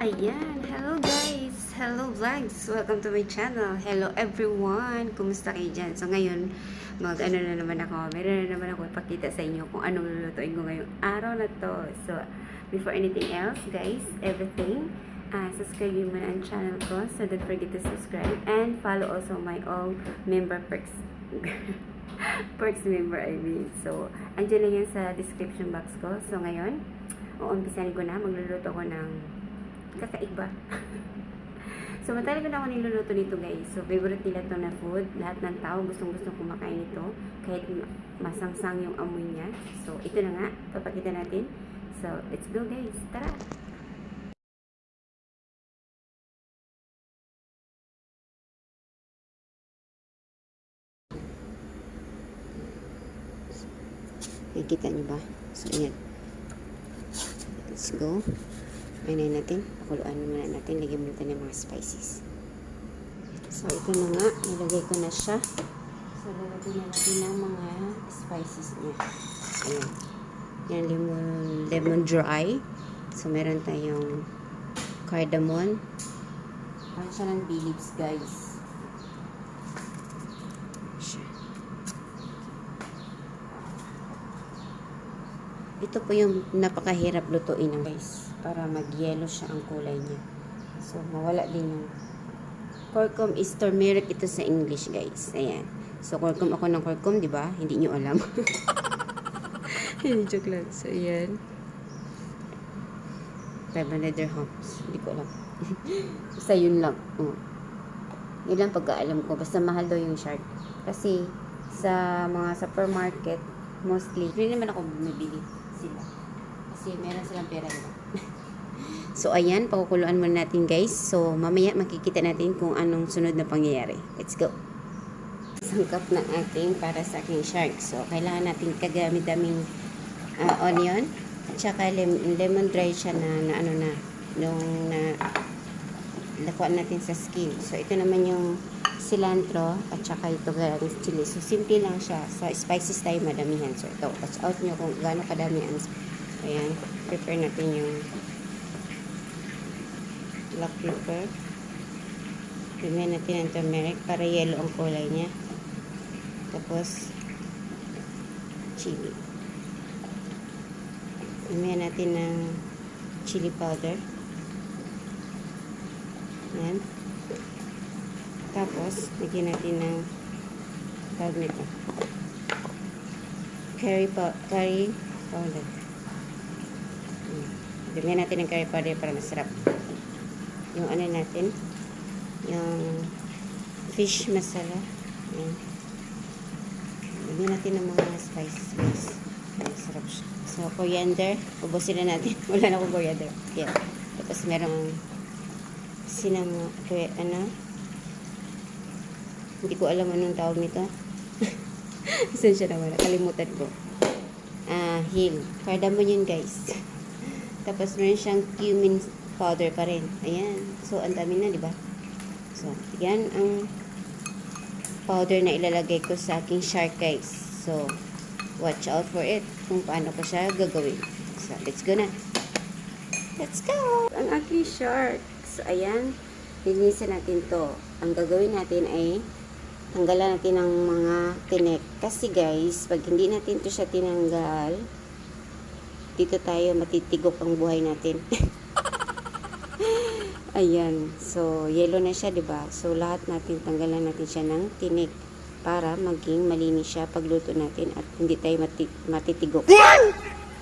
Ayan, hello guys! Hello vlogs! Welcome to my channel. Hello everyone! Kumusta kayo dyan? So ngayon, mag-ano na naman ako. Meron na naman ako ipakita sa inyo kung anong lulutuin ko ngayong araw na to. So, before anything else, guys, everything, subscribe mo na ang channel ko. So, don't forget to subscribe. And follow also my all member perks. Perks member, I mean. So, andyan lang yan sa description box ko. So, ngayon, uumpisahin ko na. Magluluto ko ng kakaiba. So, matagal na ako niluluto nito, guys. So, favorite nila to na food. Lahat ng tao gustong-gustong kumakain ito. Kahit masangsang yung amoy niya. So, ito na nga. Papakita natin. So, let's go, guys. Tara! Nakikita niyo ba? So, ayan. Let's go. Ayun natin. Pakuluan muna natin. Lagyan muna natin ng mga spices. So, ito na nga. Nilagay ko na siya. So, lalagyan na natin ng mga spices niya. Ayan. Yan, lemon dry. So, meron tayong cardamom. Parang siya ng bay leaves, guys. Ito po yung napakahirap lutuin ng guys. Para mag-yellow siya ang kulay niya. So, mawala din yung curcum is turmeric ito sa English, guys. Ayan. So, curcum ako ng curcum, di ba? Hindi nyo alam. Hindi, joke lang. So, ayan. 500 dirhams. Hindi ko alam. Basta yun lang. Yun lang pagkaalam ko. Basta mahal daw yung shark. Kasi, sa mga supermarket, mostly, hindi naman ako bumibili sila. Kasi meron silang pera, diba? So, ayan, pakukuluan muna natin, guys. So, mamaya makikita natin kung anong sunod na pangyayari. Let's go. Sangkap na ating para sa aking shark. So, kailangan natin kagamit-daming onion. Tsaka lemon dry siya na lakuan natin sa skin. So, ito naman yung cilantro at saka ito galing chili. So, simple lang siya. So, spices tayo madamihan. So, ito, watch out nyo kung gaano kadami ang ayan, prepare natin yung black pepper. Lagyan natin ang turmeric para yellow ang kulay niya. Tapos, chili. Lagyan natin ng chili powder. Ayan. Tapos, lagyan natin ng tawag nito. Curry powder. Lagyan natin ng curry powder para masarap. Yung ano natin, yung fish masala. Ayan. Lagyan natin ng mga spices, guys. Masarap siya. So, coriander. Ubusin na natin. Wala na akong coriander. Yan. Tapos, merong hindi ko alam anong tawag nito. Saan siya naman? Nakalimutan ko. Hill. Cardamom yun, guys. Tapos, meron siyang cumin powder pa rin. Ayan. So, ang dami na, di ba? So, yan ang powder na ilalagay ko sa aking shark, guys. So, watch out for it kung paano ko siya gagawin. So, let's go na. Let's go! Ang aking shark. So, ayan. Linisan natin to. Ang gagawin natin ay tanggalan natin ng mga tinik. Kasi, guys, pag hindi natin to siya tinanggal, dito tayo matitigok ang buhay natin. Ayan. So, yellow na siya, diba? So, lahat natin, tanggalan natin siya ng tinik para maging malinis siya pagluto natin at hindi tayo matitigok.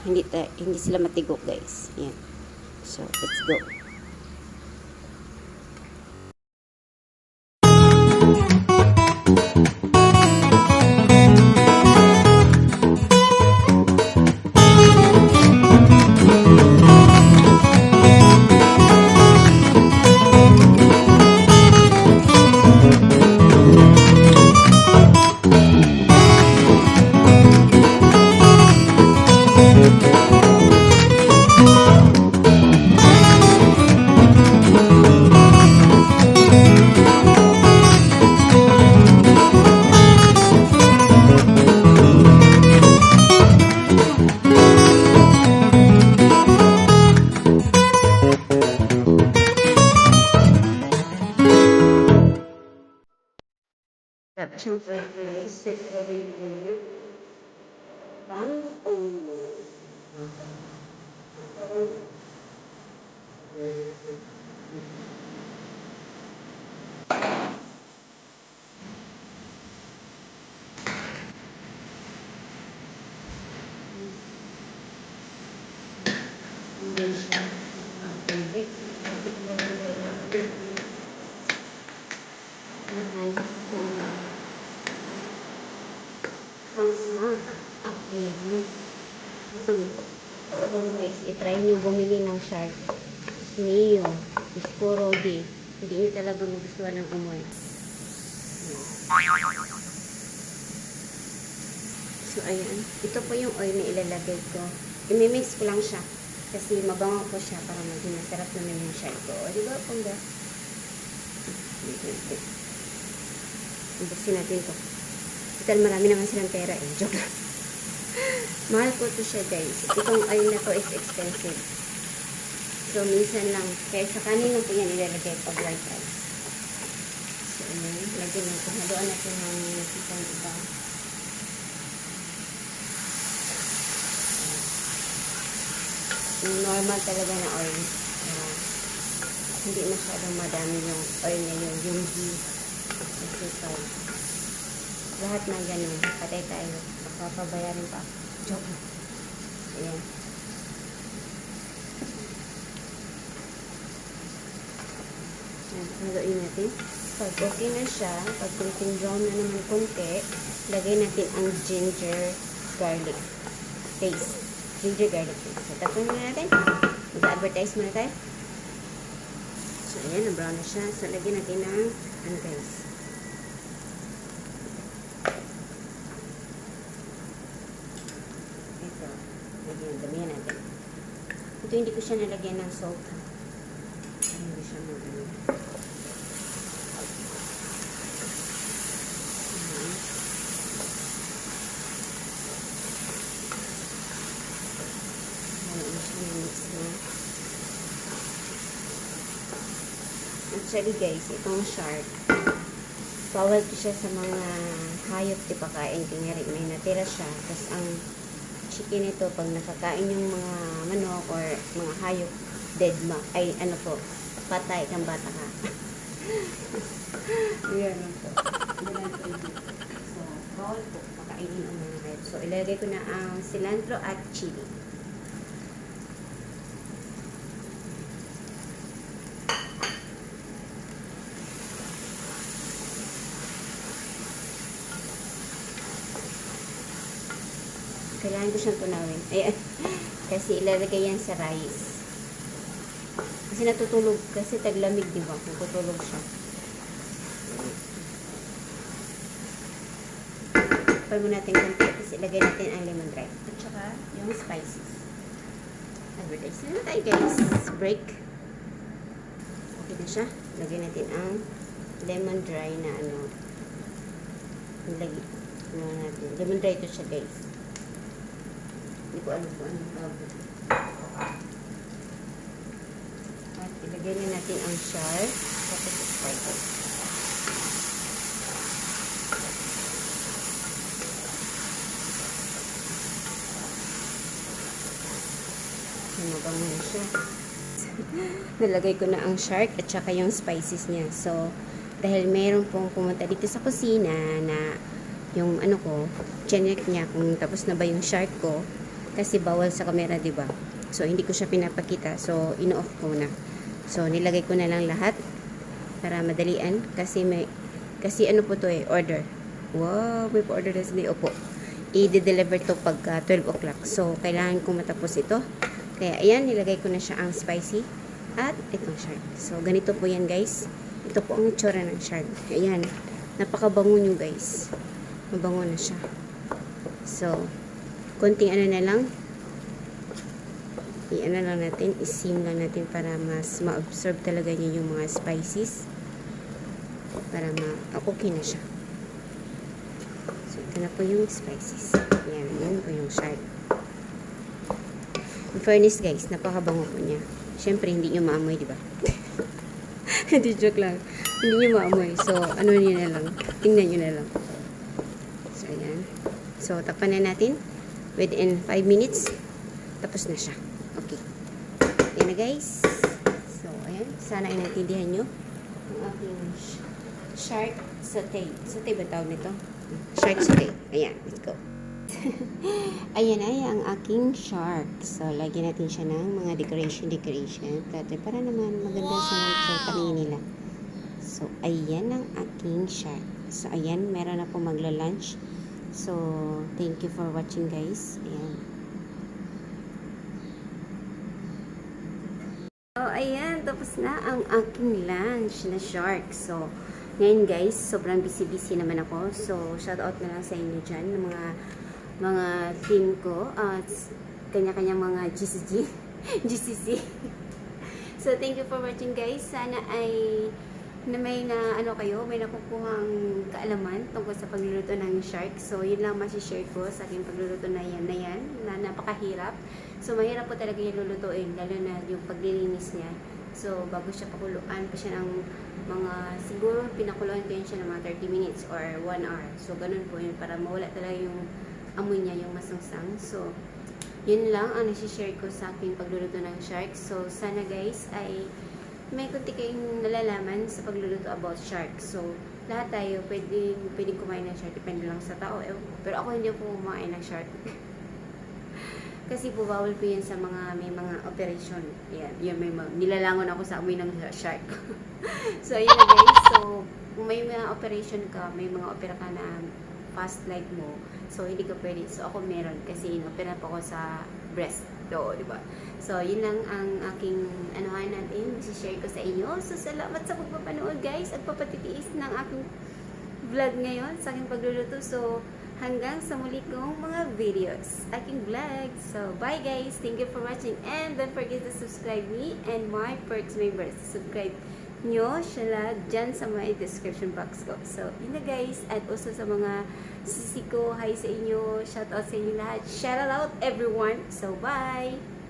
Hindi sila matigok, guys. Ayan. So, let's go. siyang fried rice. Set ko rin yung pang-ulo. Hindi siya tubig. Guys, itry nyo bumili ng shark. Neo, Iskuro di. Hindi nyo talaga magustuhan ng umoy. So, ayan. Ito po yung oil na ilalagay ko. I-mix ko lang siya. Kasi mabango ko siya para maging masarap naman yung shark ko. O, diba, pongga? Ibusin natin to. Total, marami naman silang pera eh. Joke lang. Mahal po to siya, guys. Itong oil na to is expensive. So, minsan lang. Kaya sa kanin lang po yan ilalagay pag white rice. So, ayan. Lagyan natin. Haluan natin ng nakitang iba. Yung normal talaga na oil. Hindi masyadong madami yung oil na yun. Yung ghee. Kasi lahat na ganun. Patay tayo. Papabayarin pa. Joke. Ayan. Haluin natin. Pag okay na siya, pag kunting brown na naman konti, lagay natin ang ginger garlic paste. Ginger garlic paste. So, tapos muna natin. Mag-advertise muna tayo. So, ayan. Na-brown na siya. So, lagyan natin ng ano guys. Ito. Lagyan. Damihan natin. Ito hindi ko siya nalagyan ng salt. Hindi siya mag-ano. Actually guys, itong shark, bawal ko siya sa mga hayop di pa kain. Kanyari may natira siya. Tapos ang chicken ito, pag nakakain yung mga manok or mga hayop, dead ma, ay ano po, patay kang bata ka. Yan po. So, bawal po pakainin ang mga hayop. So, ilagay ko na ang cilantro at chili. Kailangan ko siyang tunawin. Ayan. Kasi ilalagay yan sa rice. Kasi natutulog. Kasi taglamig, di ba? Natutulog siya. Pag mo natin konti. Tapos ilagay natin ang lemon dry. At saka yung spices. Advertise na tayo guys. Break. Okay na siya. Ilagay natin ang lemon dry na ano. Ilagay natin. Lemon dry ito siya guys. Hindi ko alam kung anong tawag. At ilagay na natin ang shark. Tapos spices. Mabango na siya. Nalagay ko na ang shark at saka yung spices niya. So, dahil meron pong pumunta dito sa kusina na yung ano ko, check niya kung tapos na ba yung shark ko. Kasi bawal sa camera, di ba? So, hindi ko siya pinapakita. So, ino-off ko na. So, nilagay ko na lang lahat para madalian. Kasi ano po to eh, order. Wow, may pa-order na sila. Opo. I-deliver to pagka 12 o'clock. So, kailangan ko matapos ito. Kaya, ayan, nilagay ko na siya ang spicy at itong shark. So, ganito po yan, guys. Ito po ang itsura ng shark. Ayan. Napakabango nyo, guys. Mabango na siya. So, konting ano na lang, i-ano lang natin, i-sim lang natin para mas ma-absorb talaga niya yung mga spices para okay na siya. So, ito na po yung spices. Yan, yun po yung shark. In fairness guys, napakabango po niya. Siyempre, hindi nyo maamoy, di ba? Hindi, joke lang. Hindi nyo maamoy. So, ano nyo na lang, tingnan nyo na lang. Ayan. So, takpan na natin. Within 5 minutes, tapos na siya. Okay. Ayan na guys. So, ayan. Sana ay naintindihan nyo ang aking shark sauté. Sauté ba tawag nito? Shark sauté. Ayan. Let's go. Ayan ay ang aking shark. So, lagyan natin siya ng mga decoration. Para naman maganda sa paningin nila. So, ayan ang aking shark. So, ayan. Meron ako magla-lunch. So, thank you for watching guys. Ayan. So, ayan. Tapos na ang aking lunch na shark. So, ngayon guys, sobrang busy-busy naman ako. So, shout out na lang sa inyo dyan ng mga team ko. Kanya-kanyang mga GCC. GCC. So, thank you for watching guys. Sana ay may nakukuhang kaalaman tungkol sa pagluluto ng shark. So, yun lang masishare ko sa aking pagluluto na yan na napakahirap. So, mahirap po talaga yung lulutuin, lalo na yung paglilinis niya. So, bago siya pakuluan pa siya ng siguro pinakuluan ko yun siya ng mga 30 minutes or 1 hour. So, ganun po yun para mawala talaga yung amoy niya, yung masangsang. So, yun lang ang nasishare ko sa aking pagluluto ng shark. So, sana guys ay may kunti kayong nalalaman sa pagluluto about shark. So, lahat tayo pwedeng kumain ng shark. Depende lang sa tao. Pero ako hindi po kumain ng shark. Kasi po, bawal po yan sa may mga operation. Yan, nilalangon ako sa amoy ng shark. So, yun na guys. So, kung may mga operation ka, may mga opera ka na past life mo, so hindi ka pwede. So, ako meron kasi inopera pa ako sa breast. So, diba? So, yun lang ang aking natin, share ko sa inyo. So, salamat sa pagpapanood guys at papatitiis ng aking vlog ngayon sa aking pagluluto. So, hanggang sa muli kong mga videos, aking vlog. So, bye guys! Thank you for watching and don't forget to subscribe me and my perks members. Subscribe nyo siya dyan sa my description box ko. So, yun na guys. At also sa mga sisi ko, hi sa inyo. Shout out sa inyo lahat. Shout out everyone. So, bye!